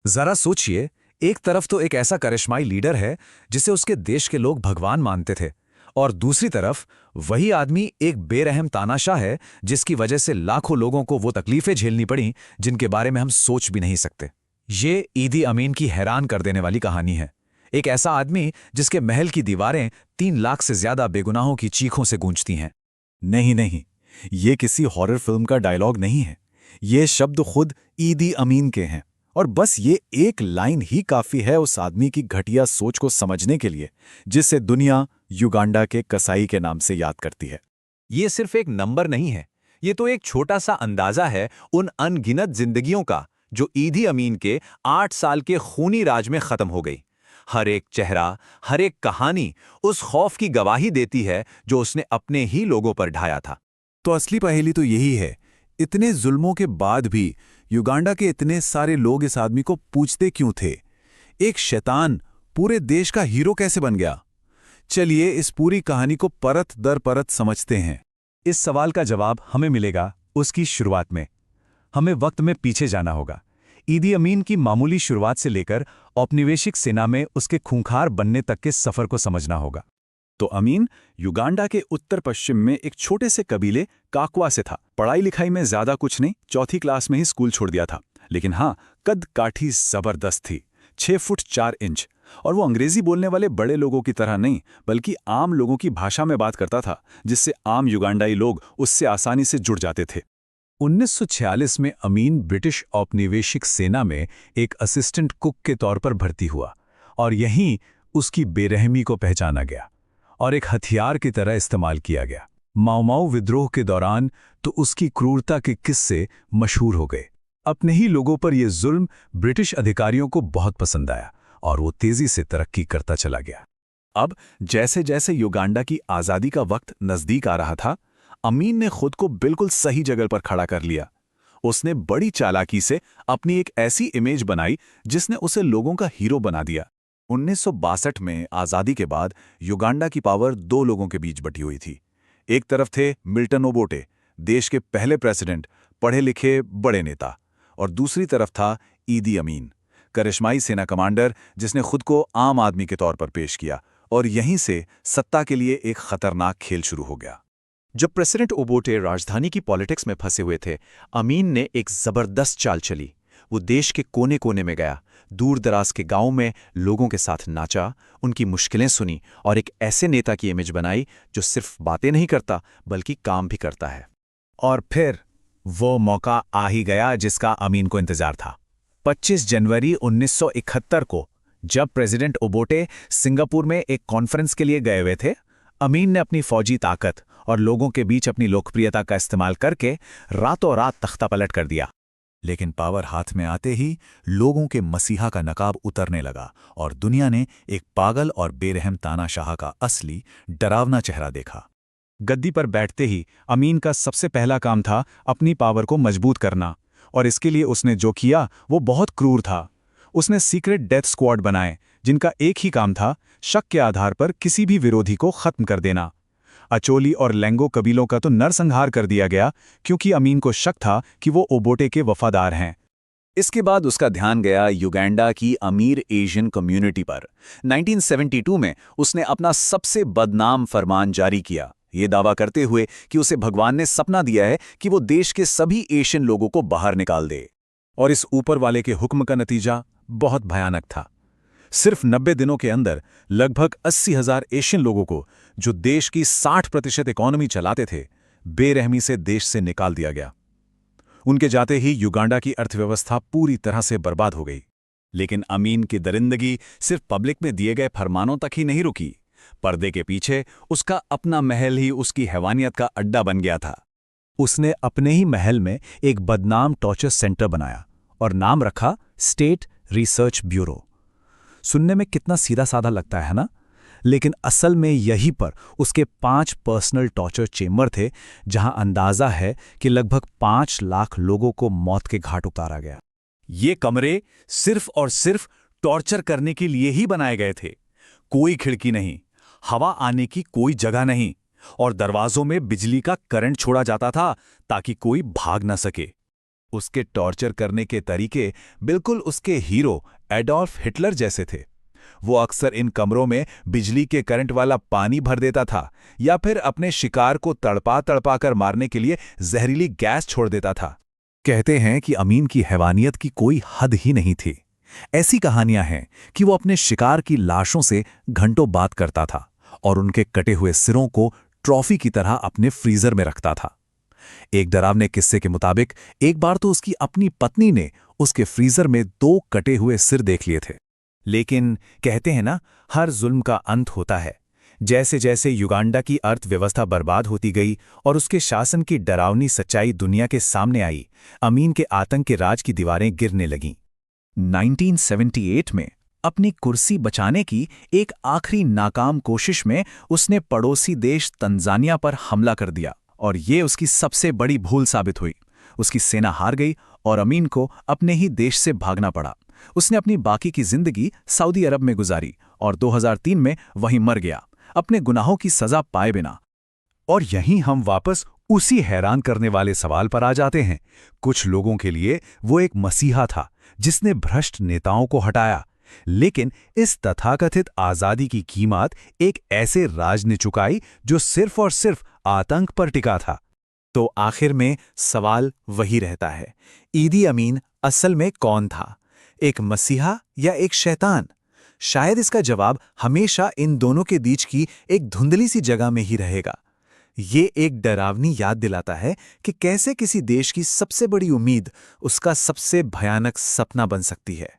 जरा सोचिए, एक तरफ तो एक ऐसा करिश्माई लीडर है जिसे उसके देश के लोग भगवान मानते थे, और दूसरी तरफ वही आदमी एक बेरहम तानाशाह है जिसकी वजह से लाखों लोगों को वो तकलीफें झेलनी पड़ी जिनके बारे में हम सोच भी नहीं सकते। ये ईदी अमीन की हैरान कर देने वाली कहानी है। एक ऐसा आदमी जिसके महल की दीवारें 3 लाख से ज्यादा बेगुनाहों की चीखों से गूंजती हैं। नहीं नहीं, ये किसी हॉरर फिल्म का डायलॉग नहीं है। ये शब्द खुद ईदी अमीन के हैं, और बस ये एक लाइन ही काफी है उस आदमी की घटिया सोच को समझने के लिए, जिसे दुनिया युगांडा के कसाई के नाम से याद करती है। ये सिर्फ एक नंबर नहीं है, ये तो एक छोटा सा अंदाजा है उन अनगिनत जिंदगियों का जो ईदी अमीन के 8 साल के खूनी राज में खत्म हो गई। हर एक चेहरा, हर एक कहानी उस खौफ की गवाही देती है जो उसने अपने ही लोगों पर ढाया था। तो असली पहेली तो यही है, इतने जुल्मों के बाद भी युगांडा के इतने सारे लोग इस आदमी को पूछते क्यों थे? एक शैतान पूरे देश का हीरो कैसे बन गया? चलिए इस पूरी कहानी को परत दर परत समझते हैं। इस सवाल का जवाब हमें मिलेगा उसकी शुरुआत में। हमें वक्त में पीछे जाना होगा, ईदी अमीन की मामूली शुरुआत से लेकर औपनिवेशिक सेना में उसके खूंखार बनने तक के सफर को समझना होगा। तो अमीन युगांडा के उत्तर पश्चिम में एक छोटे से कबीले काकवा से था। पढ़ाई लिखाई में ज्यादा कुछ नहीं, 4वीं क्लास में ही स्कूल छोड़ दिया था। लेकिन हाँ, कद काठी जबरदस्त थी, 6 फुट 4 इंच। और वो अंग्रेजी बोलने वाले बड़े लोगों की तरह नहीं, बल्कि आम लोगों की भाषा में बात करता था, जिससे आम युगांडाई लोग उससे आसानी से जुड़ जाते थे। 1946 में अमीन ब्रिटिश औपनिवेशिक सेना में एक असिस्टेंट कुक के तौर पर भर्ती हुआ, और यहीं उसकी बेरहमी को पहचाना गया और एक हथियार की तरह इस्तेमाल किया गया। माओमाओ विद्रोह के दौरान तो उसकी क्रूरता के किस्से मशहूर हो गए। अपने ही लोगों पर यह जुल्म ब्रिटिश अधिकारियों को बहुत पसंद आया और वो तेजी से तरक्की करता चला गया। अब जैसे जैसे युगांडा की आज़ादी का वक्त नज़दीक आ रहा था, अमीन ने खुद को बिल्कुल सही जगह पर खड़ा कर लिया। उसने बड़ी चालाकी से अपनी एक ऐसी इमेज बनाई जिसने उसे लोगों का हीरो बना दिया। 1962 में आज़ादी के बाद युगांडा की पावर 2 लोगों के बीच बटी हुई थी। एक तरफ थे मिल्टन ओबोटे, देश के पहले प्रेसिडेंट, पढ़े लिखे बड़े नेता, और दूसरी तरफ था ईदी अमीन, करिश्माई सेना कमांडर जिसने खुद को आम आदमी के तौर पर पेश किया। और यहीं से सत्ता के लिए एक खतरनाक खेल शुरू हो गया। जब प्रेसिडेंट ओबोटे राजधानी की पॉलिटिक्स में फंसे हुए थे, अमीन ने एक जबरदस्त चाल चली। वो देश के कोने कोने में गया, दूर दराज के गांवों में लोगों के साथ नाचा, उनकी मुश्किलें सुनी और एक ऐसे नेता की इमेज बनाई जो सिर्फ बातें नहीं करता बल्कि काम भी करता है। और फिर वो मौका आ ही गया जिसका अमीन को इंतजार था। 25 जनवरी 1971 को जब प्रेसिडेंट ओबोटे सिंगापुर में एक कॉन्फ्रेंस के लिए गए हुए थे, अमीन ने अपनी फौजी ताकत और लोगों के बीच अपनी लोकप्रियता का इस्तेमाल करके रातों रात तख्ता पलट कर दिया। लेकिन पावर हाथ में आते ही लोगों के मसीहा का नकाब उतरने लगा और दुनिया ने एक पागल और बेरहम तानाशाह का असली डरावना चेहरा देखा। गद्दी पर बैठते ही अमीन का सबसे पहला काम था अपनी पावर को मजबूत करना, और इसके लिए उसने जो किया वो बहुत क्रूर था। उसने सीक्रेट डेथ स्क्वाड बनाए जिनका एक ही काम था शक के आधार पर किसी भी विरोधी को खत्म कर देना। अचोली और लेंगो कबीलों का तो नरसंहार कर दिया गया क्योंकि अमीन को शक था कि वो ओबोटे के वफादार हैं। इसके बाद उसका ध्यान गया युगांडा की अमीर एशियन कम्युनिटी पर। 1972 में उसने अपना सबसे बदनाम फरमान जारी किया, ये दावा करते हुए कि उसे भगवान ने सपना दिया है कि वो देश के सभी एशियन लोगों को बाहर निकाल दे। और इस ऊपर वाले के हुक्म का नतीजा बहुत भयानक था। सिर्फ 90 दिनों के अंदर लगभग 80,000 एशियन लोगों को, जो देश की 60% इकोनॉमी चलाते थे, बेरहमी से देश से निकाल दिया गया। उनके जाते ही युगांडा की अर्थव्यवस्था पूरी तरह से बर्बाद हो गई। लेकिन अमीन की दरिंदगी सिर्फ पब्लिक में दिए गए फरमानों तक ही नहीं रुकी। पर्दे के पीछे उसका अपना महल ही उसकी हैवानियत का अड्डा बन गया था। उसने अपने ही महल में एक बदनाम टॉर्चर सेंटर बनाया और नाम रखा स्टेट रिसर्च ब्यूरो। सुनने में कितना सीधा साधा लगता है ना, लेकिन असल में यहीं पर उसके 5 पर्सनल टॉर्चर चेम्बर थे, जहां अंदाजा है कि लगभग 5 लाख लोगों को मौत के घाट उतारा गया। ये कमरे सिर्फ और सिर्फ टॉर्चर करने के लिए ही बनाए गए थे। कोई खिड़की नहीं, हवा आने की कोई जगह नहीं, और दरवाजों में बिजली का करंट छोड़ा जाता था ताकि कोई भाग न सके। उसके टॉर्चर करने के तरीके बिल्कुल उसके हीरो एडोल्फ हिटलर जैसे थे। वो अक्सर इन कमरों में बिजली के करंट वाला पानी भर देता था या फिर अपने शिकार को तड़पा तड़पा कर मारने के लिए जहरीली गैस छोड़ देता था। कहते हैं कि अमीन की हैवानियत की कोई हद ही नहीं थी। ऐसी कहानियां हैं कि वो अपने शिकार की लाशों से घंटों बात करता था और उनके कटे हुए सिरों को ट्रॉफी की तरह अपने फ्रीजर में रखता था। एक डरावने किस्से के मुताबिक एक बार तो उसकी अपनी पत्नी ने उसके फ्रीजर में 2 कटे हुए सिर देख लिए थे। लेकिन कहते हैं ना, हर जुल्म का अंत होता है। जैसे जैसे युगांडा की अर्थव्यवस्था बर्बाद होती गई और उसके शासन की डरावनी सच्चाई दुनिया के सामने आई, अमीन के आतंक के राज की दीवारें गिरने लगीं। 1978 में अपनी कुर्सी बचाने की एक आखिरी नाकाम कोशिश में उसने पड़ोसी देश तंजानिया पर हमला कर दिया और ये उसकी सबसे बड़ी भूल साबित हुई। उसकी सेना हार गई और अमीन को अपने ही देश से भागना पड़ा। उसने अपनी बाकी की जिंदगी सऊदी अरब में गुजारी और 2003 में वहीं मर गया, अपने गुनाहों की सजा पाए बिना। और यहीं हम वापस उसी हैरान करने वाले सवाल पर आ जाते हैं। कुछ लोगों के लिए वो एक मसीहा था जिसने भ्रष्ट नेताओं को हटाया, लेकिन इस तथाकथित आजादी की कीमत एक ऐसे राज ने चुकाई जो सिर्फ और सिर्फ आतंक पर टिका था। तो आखिर में सवाल वही रहता है, ईदी अमीन असल में कौन था, एक मसीहा या एक शैतान? शायद इसका जवाब हमेशा इन दोनों के बीच की एक धुंधली सी जगह में ही रहेगा। ये एक डरावनी याद दिलाता है कि कैसे किसी देश की सबसे बड़ी उम्मीद उसका सबसे भयानक सपना बन सकती है।